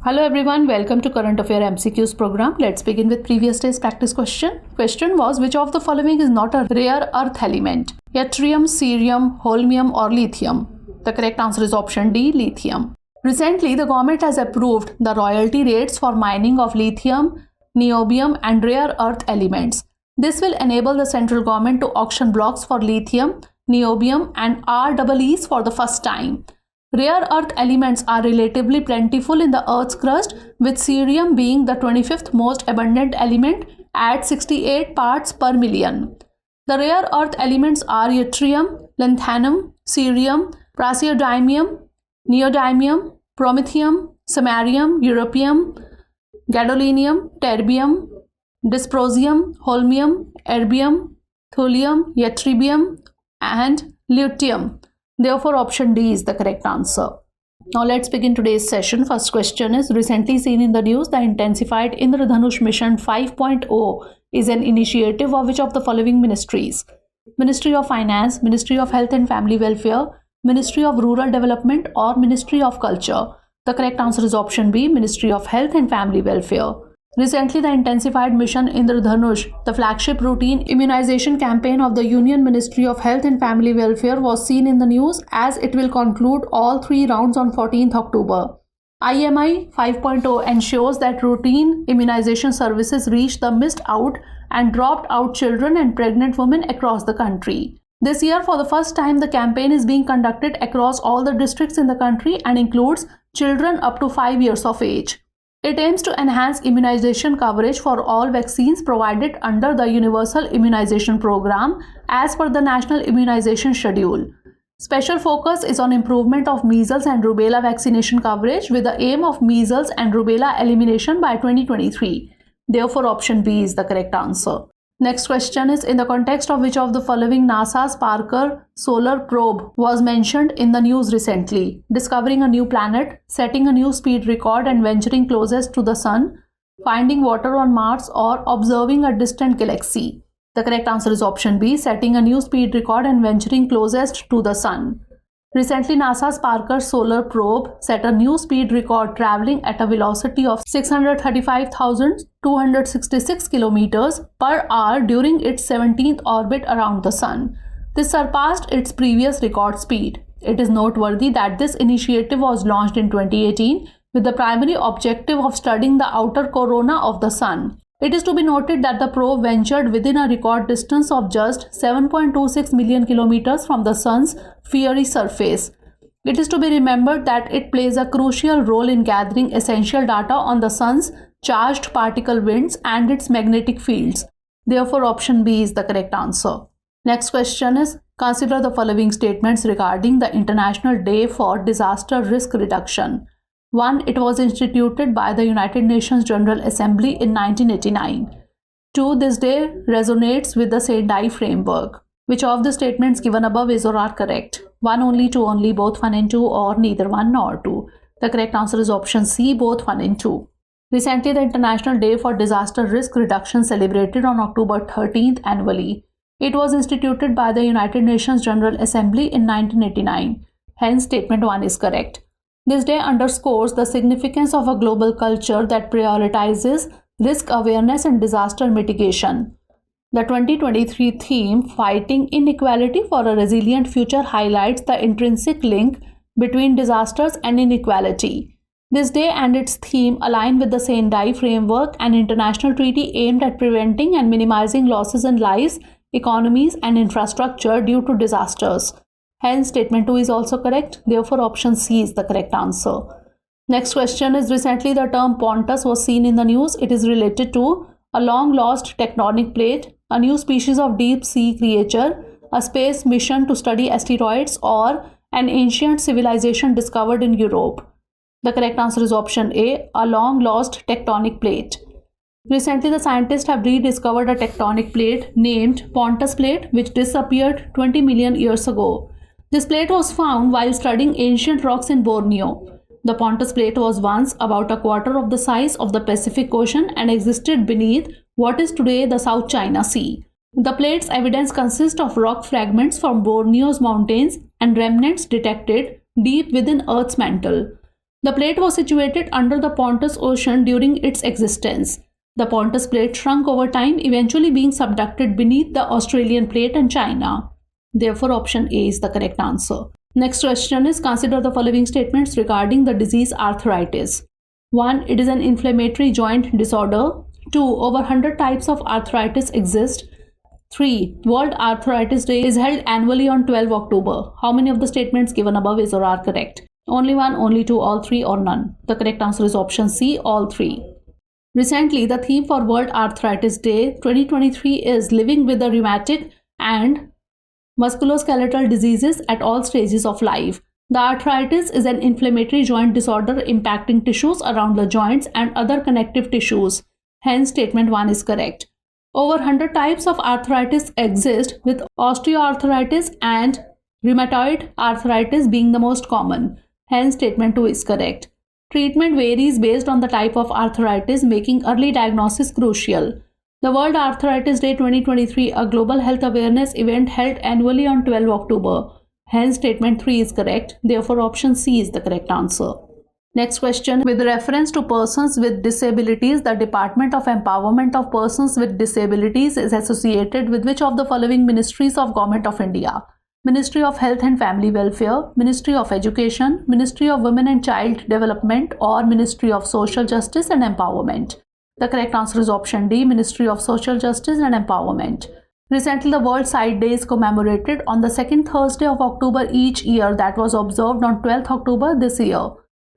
Hello everyone, welcome to Current Affairs MCQs program. Let's begin with previous day's practice question. Question was, which of the following is not a rare earth element? Yttrium, cerium, holmium or lithium? The correct answer is option D, lithium. Recently, the government has approved the royalty rates for mining of lithium, niobium and rare earth elements. This will enable the central government to auction blocks for lithium, niobium and REEs for the first time. Rare earth elements are relatively plentiful in the Earth's crust, with cerium being the 25th most abundant element at 68 parts per million. The rare earth elements are yttrium, lanthanum, cerium, praseodymium, neodymium, promethium, samarium, europium, gadolinium, terbium, dysprosium, holmium, erbium, thulium, yttrium and lutetium. Therefore, option D is the correct answer. Now, let's begin today's session. First question is, recently seen in the news, the Intensified Indradhanush Mission 5.0 is an initiative of which of the following ministries? Ministry of Finance, Ministry of Health and Family Welfare, Ministry of Rural Development or Ministry of Culture? The correct answer is option B, Ministry of Health and Family Welfare. Recently, the Intensified Mission Indradhanush, the flagship routine immunization campaign of the Union Ministry of Health and Family Welfare, was seen in the news as it will conclude all 3 rounds on 14th October. IMI 5.0 ensures that routine immunization services reach the missed out and dropped out children and pregnant women across the country. This year, for the first time, the campaign is being conducted across all the districts in the country and includes children up to 5 years of age. It aims to enhance immunization coverage for all vaccines provided under the Universal Immunization Program as per the National Immunization Schedule. Special focus is on improvement of measles and rubella vaccination coverage with the aim of measles and rubella elimination by 2023. Therefore, option B is the correct answer. Next question is, in the context of which of the following NASA's Parker solar probe was mentioned in the news recently? Discovering a new planet, setting a new speed record and venturing closest to the sun, finding water on Mars or observing a distant galaxy? The correct answer is option B, setting a new speed record and venturing closest to the sun. Recently, NASA's Parker solar probe set a new speed record traveling at a velocity of 635,266 km per hour during its 17th orbit around the sun. This surpassed its previous record speed. It is noteworthy that this initiative was launched in 2018 with the primary objective of studying the outer corona of the sun. It is to be noted that the probe ventured within a record distance of just 7.26 million kilometers from the sun's fiery surface. It is to be remembered that it plays a crucial role in gathering essential data on the sun's charged particle winds and its magnetic fields. Therefore, option B is the correct answer. Next question is, consider the following statements regarding the International Day for Disaster Risk Reduction. 1. It was instituted by the United Nations General Assembly in 1989. 2. This day resonates with the Sendai framework. Which of the statements given above is or are correct? 1 only, 2 only, both 1 and 2, or neither 1 nor 2? The correct answer is option C, both 1 and 2. Recently, the International Day for Disaster Risk Reduction celebrated on October 13th annually. It was instituted by the United Nations General Assembly in 1989. Hence, statement 1 is correct. This day underscores the significance of a global culture that prioritizes risk awareness and disaster mitigation. The 2023 theme, Fighting Inequality for a Resilient Future, highlights the intrinsic link between disasters and inequality. This day and its theme align with the Sendai framework, an international treaty aimed at preventing and minimizing losses in lives, economies, and infrastructure due to disasters. Hence, statement 2 is also correct. Therefore, option C is the correct answer. Next question is, recently the term Pontus was seen in the news. It is related to a long-lost tectonic plate, a new species of deep-sea creature, a space mission to study asteroids, or an ancient civilization discovered in Europe. The correct answer is option A, a long-lost tectonic plate. Recently, the scientists have rediscovered a tectonic plate named Pontus Plate, which disappeared 20 million years ago. This plate was found while studying ancient rocks in Borneo. The Pontus Plate was once about a quarter of the size of the Pacific Ocean and existed beneath what is today the South China Sea. The plate's evidence consists of rock fragments from Borneo's mountains and remnants detected deep within Earth's mantle. The plate was situated under the Pontus Ocean during its existence. The Pontus plate shrunk over time, eventually being subducted beneath the Australian plate and China. Therefore, option A is the correct answer. Next question is, consider the following statements regarding the disease arthritis. 1. It is an inflammatory joint disorder. 2. Over 100 types of arthritis exist. 3. World Arthritis Day is held annually on 12 October. How many of the statements given above is or are correct? Only one, only two, all three, or none? The correct answer is option C, all three. Recently, the theme for World Arthritis Day 2023 is living with the rheumatic and musculoskeletal diseases at all stages of life. The arthritis is an inflammatory joint disorder impacting tissues around the joints and other connective tissues. Hence, statement 1 is correct. Over 100 types of arthritis exist, with osteoarthritis and rheumatoid arthritis being the most common. Hence, statement 2 is correct. Treatment varies based on the type of arthritis, making early diagnosis crucial. The World Arthritis Day 2023, a global health awareness event held annually on 12 October. Hence, statement 3 is correct. Therefore, option C is the correct answer. Next question. With reference to persons with disabilities, the Department of Empowerment of Persons with Disabilities is associated with which of the following ministries of Government of India? Ministry of Health and Family Welfare, Ministry of Education, Ministry of Women and Child Development, or Ministry of Social Justice and Empowerment? The correct answer is option D, Ministry of Social Justice and Empowerment. Recently, the World Sight Day is commemorated on the second Thursday of October each year, that was observed on 12th October this year.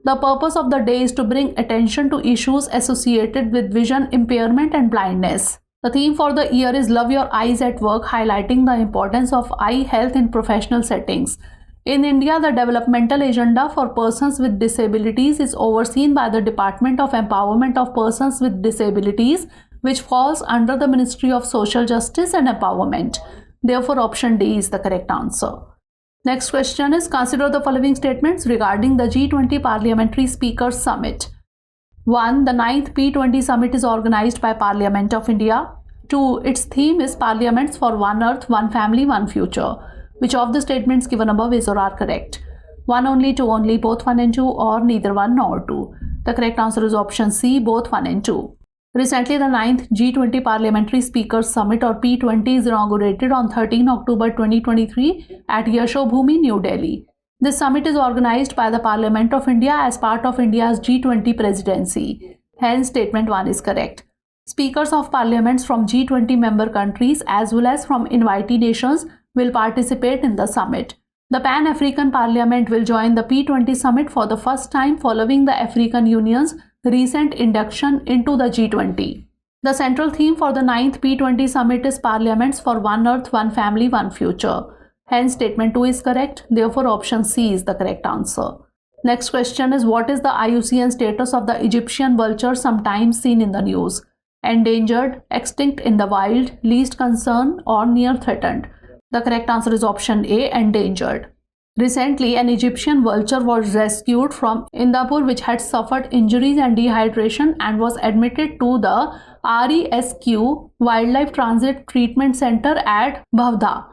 The purpose of the day is to bring attention to issues associated with vision impairment and blindness. The theme for the year is Love Your Eyes at Work, highlighting the importance of eye health in professional settings. In India, the developmental agenda for persons with disabilities is overseen by the Department of Empowerment of Persons with Disabilities, which falls under the Ministry of Social Justice and Empowerment. Therefore, option D is the correct answer. Next question is, consider the following statements regarding the G20 Parliamentary Speakers Summit. 1. The 9th P20 Summit is organized by Parliament of India. 2. Its theme is Parliaments for One Earth, One Family, One Future. Which of the statements given above is or are correct? 1 only, 2 only, both 1 and 2, or neither 1 nor 2? The correct answer is option C, both 1 and 2. Recently, the 9th G20 Parliamentary Speakers Summit or P20 is inaugurated on 13 October 2023 at Yashobhoomi, New Delhi. This summit is organized by the Parliament of India as part of India's G20 presidency. Hence, statement 1 is correct. Speakers of parliaments from G20 member countries as well as from invitee nations will participate in the summit. The Pan-African Parliament will join the P20 summit for the first time following the African Union's recent induction into the G20. The central theme for the 9th P20 summit is Parliaments for One Earth, One Family, One Future. Hence, statement 2 is correct. Therefore, option C is the correct answer. Next question is, what is the IUCN status of the Egyptian vulture sometimes seen in the news? Endangered, extinct in the wild, least concern, or near threatened? The correct answer is option A, endangered. Recently, an Egyptian vulture was rescued from Indapur, which had suffered injuries and dehydration, and was admitted to the RESQ Wildlife Transit Treatment Center at Bhavda.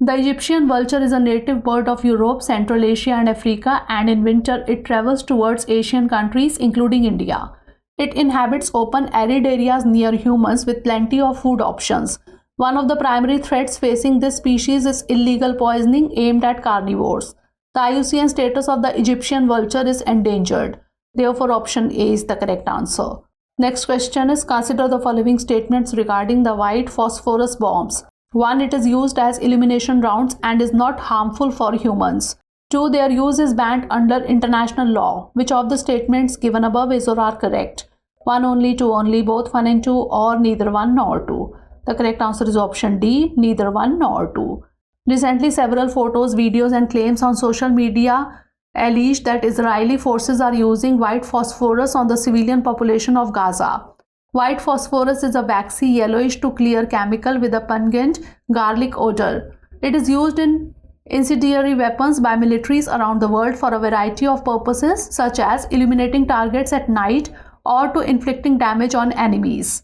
The Egyptian vulture is a native bird of Europe, Central Asia and Africa, and in winter it travels towards Asian countries including India. It inhabits open arid areas near humans with plenty of food options. One of the primary threats facing this species is illegal poisoning aimed at carnivores. The IUCN status of the Egyptian vulture is endangered. Therefore, option A is the correct answer. Next question is, consider the following statements regarding the white phosphorus bombs. 1. It is used as illumination rounds and is not harmful for humans. 2. Their use is banned under international law. Which of the statements given above is or are correct? 1 only, 2 only, both 1 and 2, or neither 1 nor 2? The correct answer is option D, neither 1 nor 2. Recently, several photos, videos and claims on social media alleged that Israeli forces are using white phosphorus on the civilian population of Gaza. White phosphorus is a waxy yellowish to clear chemical with a pungent garlic odor. It is used in incendiary weapons by militaries around the world for a variety of purposes, such as illuminating targets at night or to inflicting damage on enemies.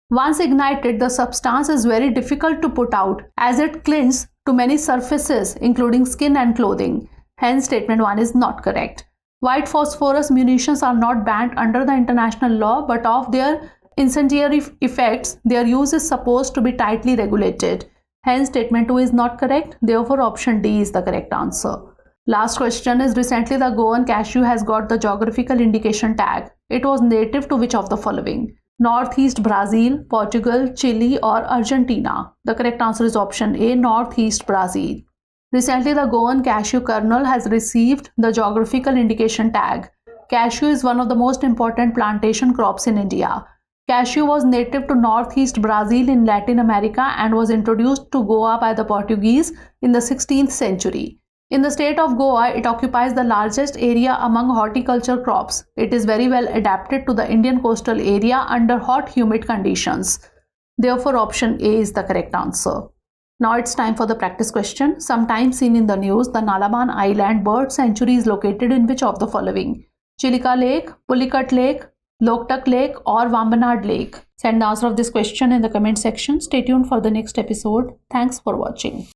Once ignited, the substance is very difficult to put out as it clings to many surfaces including skin and clothing. Hence, statement 1 is not correct. White phosphorus munitions are not banned under the international law, but of their incendiary effects, their use is supposed to be tightly regulated. Hence, statement 2 is not correct. Therefore, option D is the correct answer. Last question is, recently the Goan cashew has got the geographical indication tag. It was native to which of the following? Northeast Brazil, Portugal, Chile or Argentina? The correct answer is option A, Northeast Brazil. Recently, the Goan cashew kernel has received the geographical indication tag. Cashew is one of the most important plantation crops in India. Cashew was native to northeast Brazil in Latin America and was introduced to Goa by the Portuguese in the 16th century. In the state of Goa, it occupies the largest area among horticulture crops. It is very well adapted to the Indian coastal area under hot, humid conditions. Therefore, option A is the correct answer. Now it's time for the practice question. Sometimes seen in the news, the Nalaban Island Bird Sanctuary is located in which of the following? Chilika Lake, Pulicat Lake, Loktak Lake or Vambanad Lake? Send the answer of this question in the comment section. Stay tuned for the next episode. Thanks for watching.